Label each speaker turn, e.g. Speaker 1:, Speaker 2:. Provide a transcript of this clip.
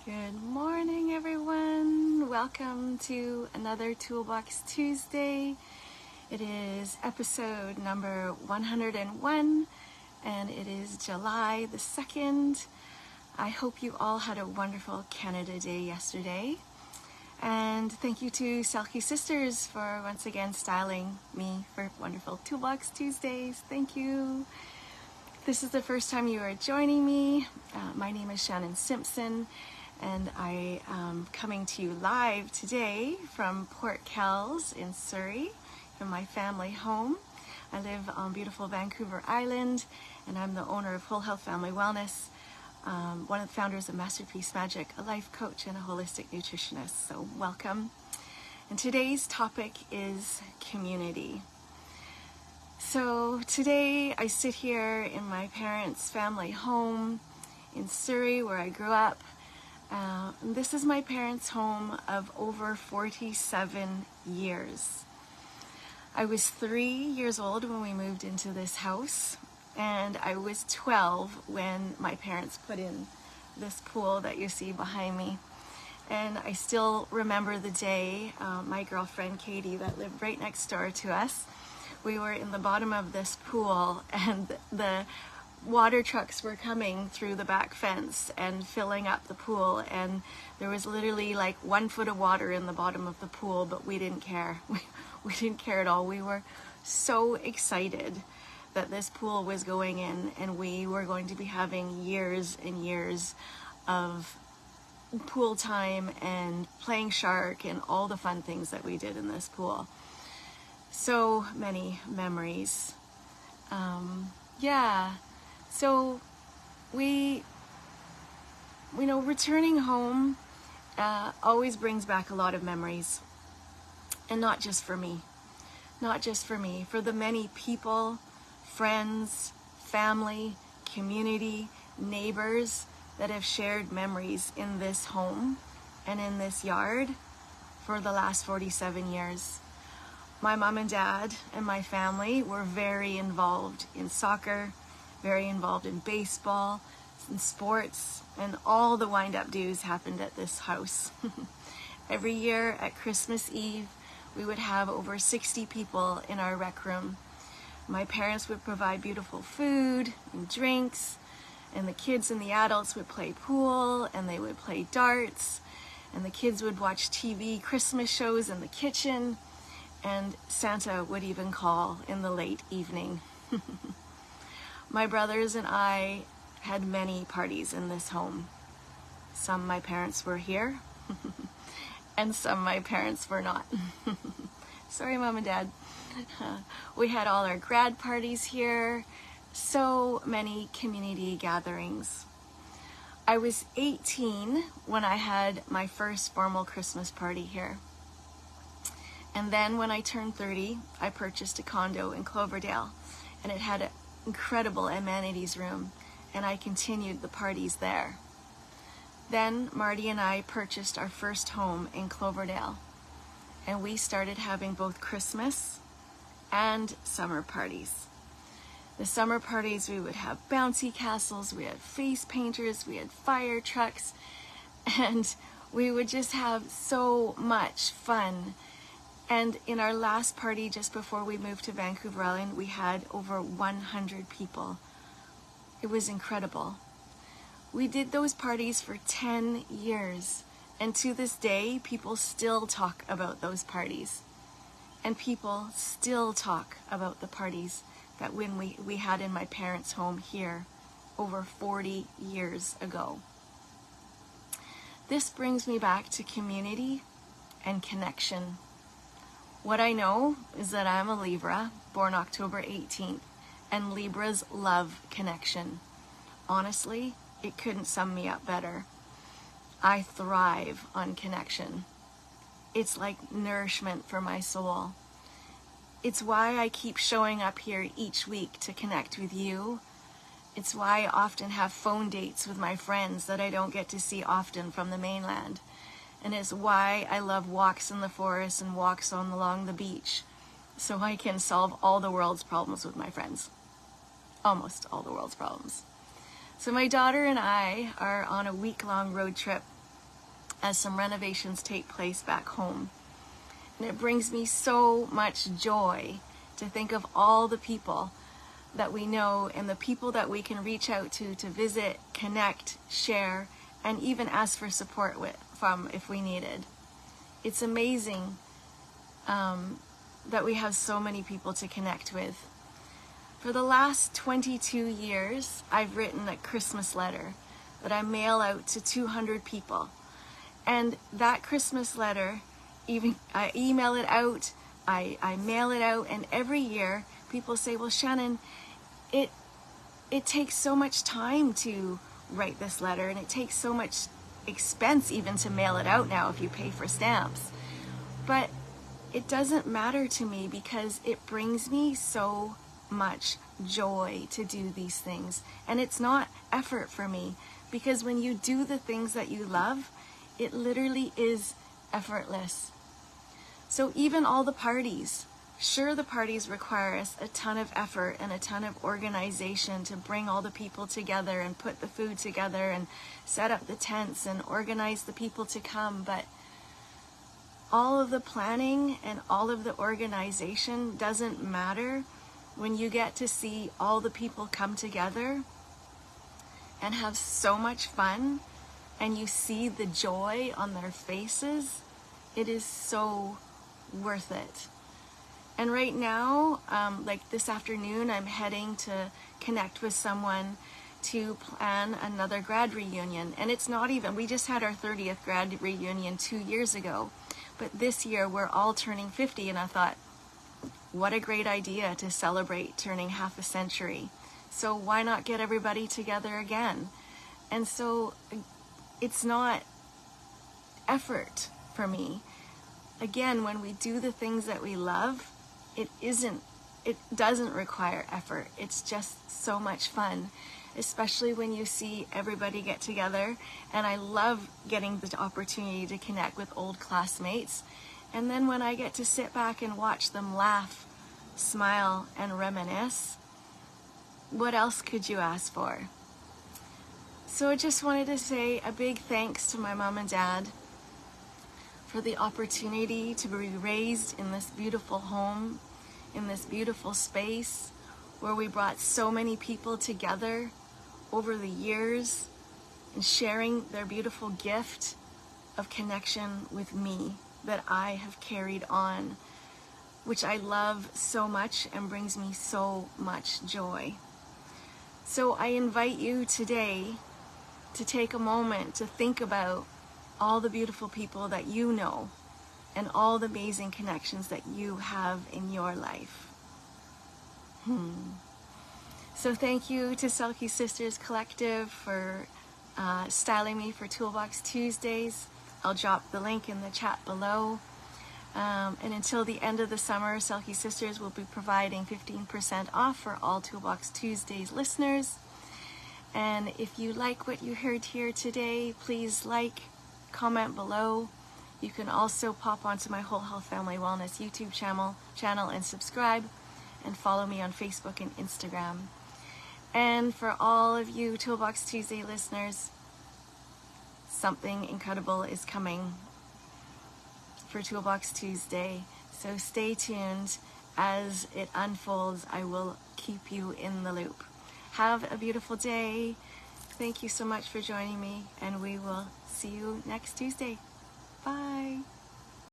Speaker 1: Good morning, everyone. Welcome to another Toolbox Tuesday. It is episode number 101, and it is July the 2nd. I hope you all had a wonderful Canada Day yesterday. And thank you to Selkie Sisters for once again styling me for wonderful Toolbox Tuesdays. Thank you. If this is the first time you are joining me, my name is Shannon Simpson, and I am coming to you live today from Port Kells in Surrey, from my family home. I live on beautiful Vancouver Island, and I'm the owner of Whole Health Family Wellness, one of the founders of Masterpiece Magic, a life coach and a holistic nutritionist. So welcome. And today's topic is community. So today I sit here in my parents' family home in Surrey where I grew up. This is my parents' home of over 47 years. I was 3 years old when we moved into this house, and I was 12 when my parents put in this pool that you see behind me. And I still remember the day, my girlfriend Katie that lived right next door to us, we were in the bottom of this pool, and the water trucks were coming through the back fence and filling up the pool, and there was literally like 1 foot of water in the bottom of the pool, but we didn't care. We didn't care at all. We were so excited that this pool was going in, and we were going to be having years and years of pool time and playing shark and all the fun things that we did in this pool. So many memories. So returning home always brings back a lot of memories. And not just for me, for the many people, friends, family, community, neighbors that have shared memories in this home and in this yard for the last 47 years. My mom and dad and my family were very involved in soccer, very involved in baseball, in sports, and all the wind-up do's happened at this house. Every year at Christmas Eve, we would have over 60 people in our rec room. My parents would provide beautiful food and drinks, and the kids and the adults would play pool, and they would play darts, and the kids would watch TV Christmas shows in the kitchen, and Santa would even call in the late evening. My brothers and I had many parties in this home. Some my parents were here, and some my parents were not. Sorry, Mom and Dad. We had all our grad parties here, so many community gatherings. I was 18 when I had my first formal Christmas party here. And then when I turned 30, I purchased a condo in Cloverdale, and it had an incredible amenities room, and I continued the parties there. Then Marty and I purchased our first home in Cloverdale, and we started having both Christmas and summer parties. The summer parties, we would have bouncy castles, we had face painters, we had fire trucks, and we would just have so much fun. And in our last party, just before we moved to Vancouver Island, we had over 100 people. It was incredible. We did those parties for 10 years, and to this day, people still talk about those parties. And people still talk about the parties that when we had in my parents' home here over 40 years ago. This brings me back to community and connection. What I know is that I'm a Libra, born October 18th, and Libras love connection. Honestly, it couldn't sum me up better. I thrive on connection. It's like nourishment for my soul. It's why I keep showing up here each week to connect with you. It's why I often have phone dates with my friends that I don't get to see often from the mainland. And it's why I love walks in the forest and walks along the beach, so I can solve all the world's problems with my friends. Almost all the world's problems. So my daughter and I are on a week-long road trip as some renovations take place back home. And it brings me so much joy to think of all the people that we know and the people that we can reach out to visit, connect, share, and even ask for support from if we needed. It's amazing that we have so many people to connect with. For the last 22 years, I've written a Christmas letter that I mail out to 200 people. And that Christmas letter, even I email it out, I mail it out, and every year people say, well, Shannon, it takes so much time to write this letter, and it takes so much expense even to mail it out now if you pay for stamps. But it doesn't matter to me because it brings me so much joy to do these things. And it's not effort for me, because when you do the things that you love, it literally is effortless. So even all the parties, sure, the parties require us a ton of effort and a ton of organization to bring all the people together and put the food together and set up the tents and organize the people to come. But all of the planning and all of the organization doesn't matter when you get to see all the people come together and have so much fun, and you see the joy on their faces. It is so worth it. And right now, like this afternoon, I'm heading to connect with someone to plan another grad reunion. And it's not even, we just had our 30th grad reunion 2 years ago. But this year we're all turning 50, and I thought, what a great idea to celebrate turning half a century. So why not get everybody together again? And so it's not effort for me. Again, when we do the things that we love, it doesn't require effort. It's just so much fun, especially when you see everybody get together. And I love getting the opportunity to connect with old classmates. And then when I get to sit back and watch them laugh, smile, and reminisce, what else could you ask for? So I just wanted to say a big thanks to my mom and dad for the opportunity to be raised in this beautiful home, in this beautiful space where we brought so many people together over the years and sharing their beautiful gift of connection with me that I have carried on, which I love so much and brings me so much joy. So I invite you today to take a moment to think about all the beautiful people that you know and all the amazing connections that you have in your life. So thank you to Selkie Sisters Collective for styling me for Toolbox Tuesdays. I'll drop the link in the chat below. And until the end of the summer, Selkie Sisters will be providing 15% off for all Toolbox Tuesdays listeners. And if you like what you heard here today, please like, comment below. You can also pop onto my Whole Health Family Wellness YouTube channel and subscribe, and follow me on Facebook and Instagram. And for all of you Toolbox Tuesday listeners, something incredible is coming for Toolbox Tuesday. So stay tuned. As it unfolds, I will keep you in the loop. Have a beautiful day. Thank you so much for joining me, and we will see you next Tuesday. Bye.